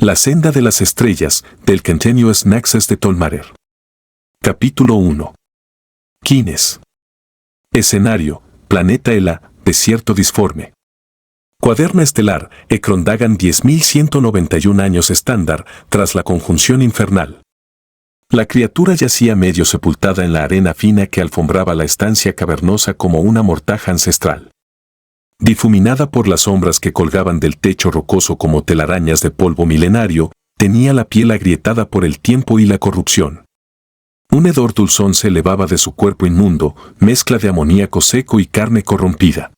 La senda de las estrellas, del Continuous Nexus de Tolmarer. Capítulo 1. Kines. Escenario, Planeta Ela, desierto disforme. Cuaderna estelar, Ekrondagan 10.191 años estándar, tras la conjunción infernal. La criatura yacía medio sepultada en la arena fina que alfombraba la estancia cavernosa como una mortaja ancestral. Difuminada por las sombras que colgaban del techo rocoso como telarañas de polvo milenario, tenía la piel agrietada por el tiempo y la corrupción. Un hedor dulzón se elevaba de su cuerpo inmundo, mezcla de amoníaco seco y carne corrompida.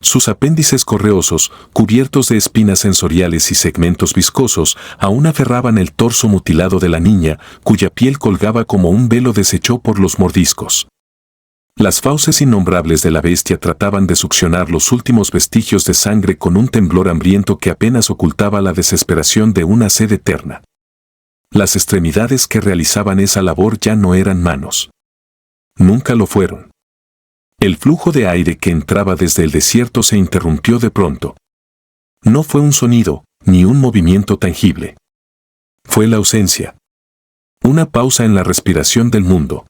Sus apéndices correosos, cubiertos de espinas sensoriales y segmentos viscosos, aún aferraban el torso mutilado de la niña, cuya piel colgaba como un velo deshecho por los mordiscos. Las fauces innombrables de la bestia trataban de succionar los últimos vestigios de sangre con un temblor hambriento que apenas ocultaba la desesperación de una sed eterna. Las extremidades que realizaban esa labor ya no eran manos. Nunca lo fueron. El flujo de aire que entraba desde el desierto se interrumpió de pronto. No fue un sonido, ni un movimiento tangible. Fue la ausencia. Una pausa en la respiración del mundo.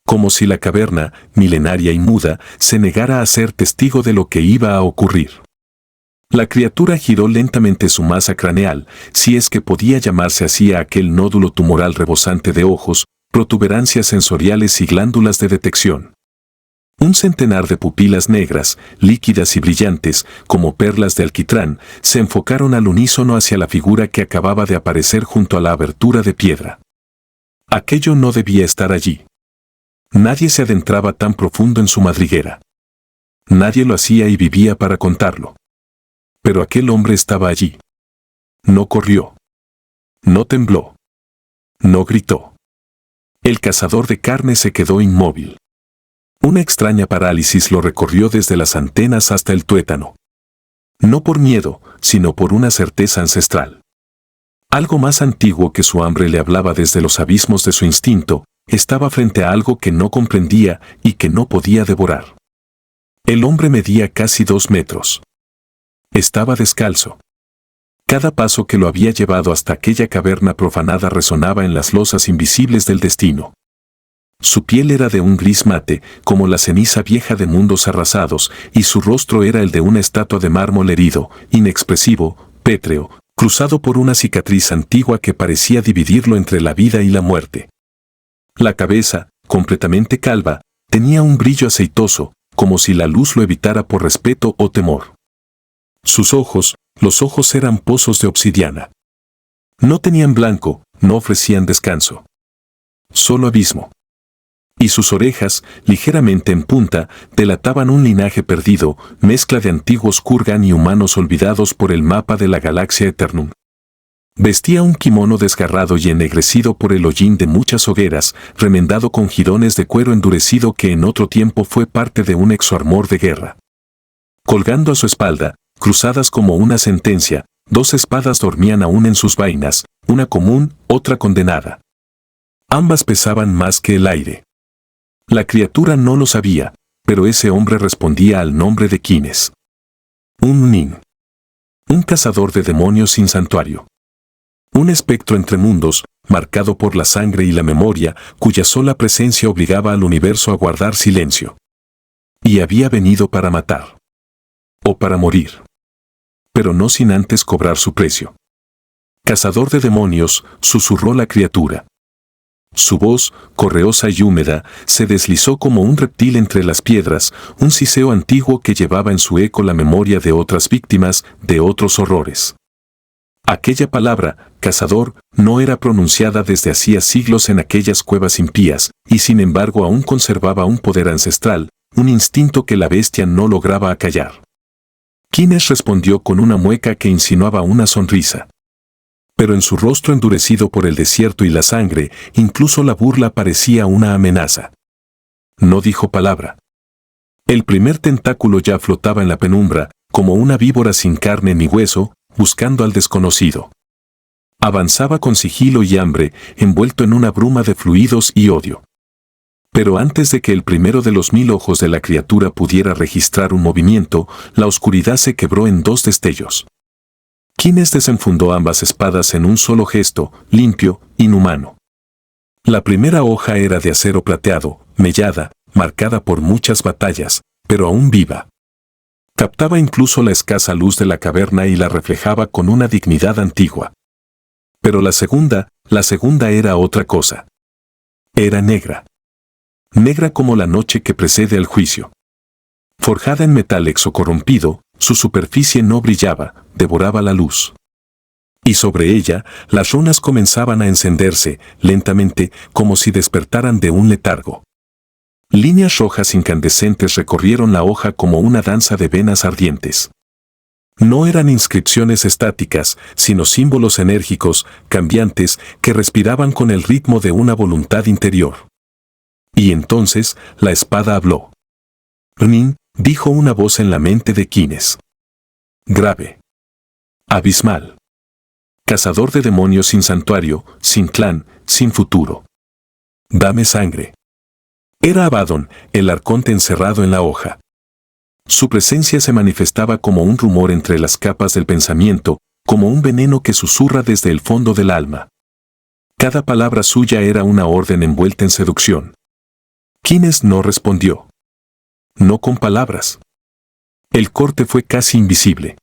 Como si la caverna, milenaria y muda, se negara a ser testigo de lo que iba a ocurrir. La criatura giró lentamente su masa craneal, si es que podía llamarse así a aquel nódulo tumoral rebosante de ojos, protuberancias sensoriales y glándulas de detección. Un centenar de pupilas negras, líquidas y brillantes, como perlas de alquitrán, se enfocaron al unísono hacia la figura que acababa de aparecer junto a la abertura de piedra. Aquello no debía estar allí. Nadie se adentraba tan profundo en su madriguera. Nadie lo hacía y vivía para contarlo. Pero aquel hombre estaba allí. No corrió. No tembló. No gritó. El cazador de carne se quedó inmóvil. Una extraña parálisis lo recorrió desde las antenas hasta el tuétano. No por miedo, sino por una certeza ancestral. Algo más antiguo que su hambre le hablaba desde los abismos de su instinto, estaba frente a algo que no comprendía y que no podía devorar. El hombre medía casi 2 metros. Estaba descalzo. Cada paso que lo había llevado hasta aquella caverna profanada resonaba en las losas invisibles del destino. Su piel era de un gris mate, como la ceniza vieja de mundos arrasados, y su rostro era el de una estatua de mármol herido, inexpresivo, pétreo, cruzado por una cicatriz antigua que parecía dividirlo entre la vida y la muerte. La cabeza, completamente calva, tenía un brillo aceitoso, como si la luz lo evitara por respeto o temor. Sus ojos, los ojos eran pozos de obsidiana. No tenían blanco, no ofrecían descanso. Solo abismo. Y sus orejas, ligeramente en punta, delataban un linaje perdido, mezcla de antiguos Kurgan y humanos olvidados por el mapa de la galaxia Eternum. Vestía un kimono desgarrado y ennegrecido por el hollín de muchas hogueras, remendado con jirones de cuero endurecido que en otro tiempo fue parte de un exoarmor de guerra. Colgando a su espalda, cruzadas como una sentencia, 2 espadas dormían aún en sus vainas, una común, otra condenada. Ambas pesaban más que el aire. La criatura no lo sabía, pero ese hombre respondía al nombre de Kines. Un nin. Un cazador de demonios sin santuario. Un espectro entre mundos, marcado por la sangre y la memoria, cuya sola presencia obligaba al universo a guardar silencio. Y había venido para matar. O para morir. Pero no sin antes cobrar su precio. Cazador de demonios, susurró la criatura. Su voz, correosa y húmeda, se deslizó como un reptil entre las piedras, un siseo antiguo que llevaba en su eco la memoria de otras víctimas, de otros horrores. Aquella palabra, cazador, no era pronunciada desde hacía siglos en aquellas cuevas impías, y sin embargo aún conservaba un poder ancestral, un instinto que la bestia no lograba acallar. Kines respondió con una mueca que insinuaba una sonrisa. Pero en su rostro endurecido por el desierto y la sangre, incluso la burla parecía una amenaza. No dijo palabra. El primer tentáculo ya flotaba en la penumbra, como una víbora sin carne ni hueso, buscando al desconocido. Avanzaba con sigilo y hambre, envuelto en una bruma de fluidos y odio. Pero antes de que el primero de los 1000 ojos de la criatura pudiera registrar un movimiento, la oscuridad se quebró en 2 destellos. Kines desenfundó ambas espadas en un solo gesto, limpio, inhumano. La primera hoja era de acero plateado, mellada, marcada por muchas batallas, pero aún viva. Captaba incluso la escasa luz de la caverna y la reflejaba con una dignidad antigua. Pero la segunda era otra cosa. Era negra. Negra como la noche que precede al juicio. Forjada en metal exocorrompido, su superficie no brillaba, devoraba la luz. Y sobre ella, las runas comenzaban a encenderse, lentamente, como si despertaran de un letargo. Líneas rojas incandescentes recorrieron la hoja como una danza de venas ardientes. No eran inscripciones estáticas, sino símbolos enérgicos, cambiantes, que respiraban con el ritmo de una voluntad interior. Y entonces, la espada habló. Nin, dijo una voz en la mente de Kines. Grave. Abismal. Cazador de demonios sin santuario, sin clan, sin futuro. Dame sangre. Era Abaddon, el arconte encerrado en la hoja. Su presencia se manifestaba como un rumor entre las capas del pensamiento, como un veneno que susurra desde el fondo del alma. Cada palabra suya era una orden envuelta en seducción. Kines no respondió. No con palabras. El corte fue casi invisible.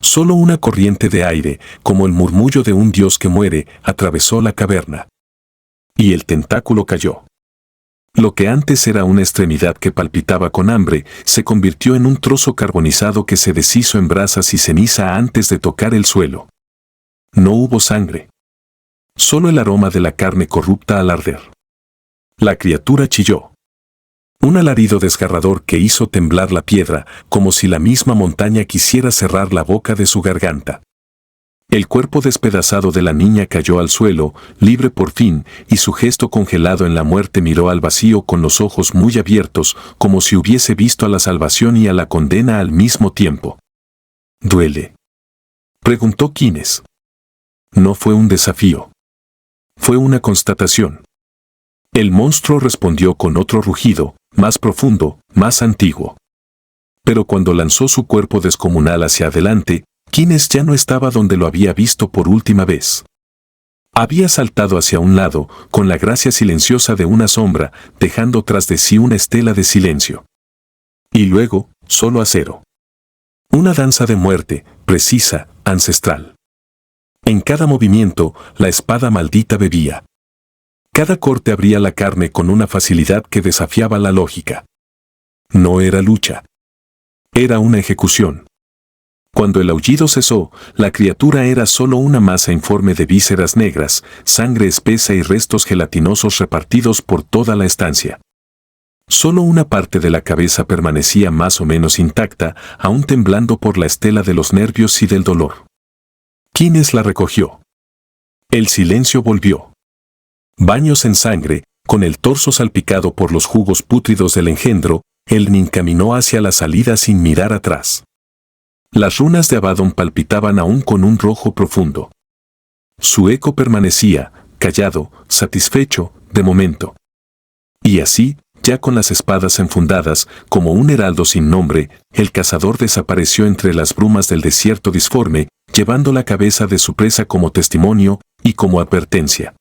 Solo una corriente de aire, como el murmullo de un dios que muere, atravesó la caverna. Y el tentáculo cayó. Lo que antes era una extremidad que palpitaba con hambre, se convirtió en un trozo carbonizado que se deshizo en brasas y ceniza antes de tocar el suelo. No hubo sangre. Solo el aroma de la carne corrupta al arder. La criatura chilló. Un alarido desgarrador que hizo temblar la piedra, como si la misma montaña quisiera cerrar la boca de su garganta. El cuerpo despedazado de la niña cayó al suelo, libre por fin, y su gesto congelado en la muerte miró al vacío con los ojos muy abiertos, como si hubiese visto a la salvación y a la condena al mismo tiempo. ¿Duele?, preguntó Kines. No fue un desafío. Fue una constatación. El monstruo respondió con otro rugido, más profundo, más antiguo. Pero cuando lanzó su cuerpo descomunal hacia adelante, Kines ya no estaba donde lo había visto por última vez. Había saltado hacia un lado, con la gracia silenciosa de una sombra, dejando tras de sí una estela de silencio. Y luego, solo acero. Una danza de muerte, precisa, ancestral. En cada movimiento, la espada maldita bebía. Cada corte abría la carne con una facilidad que desafiaba la lógica. No era lucha. Era una ejecución. Cuando el aullido cesó, la criatura era solo una masa informe de vísceras negras, sangre espesa y restos gelatinosos repartidos por toda la estancia. Solo una parte de la cabeza permanecía más o menos intacta, aún temblando por la estela de los nervios y del dolor. Kines la recogió. El silencio volvió. Baños en sangre, con el torso salpicado por los jugos pútridos del engendro, el Nin caminó hacia la salida sin mirar atrás. Las runas de Abaddon palpitaban aún con un rojo profundo. Su eco permanecía, callado, satisfecho, de momento. Y así, ya con las espadas enfundadas, como un heraldo sin nombre, el cazador desapareció entre las brumas del desierto disforme, llevando la cabeza de su presa como testimonio y como advertencia.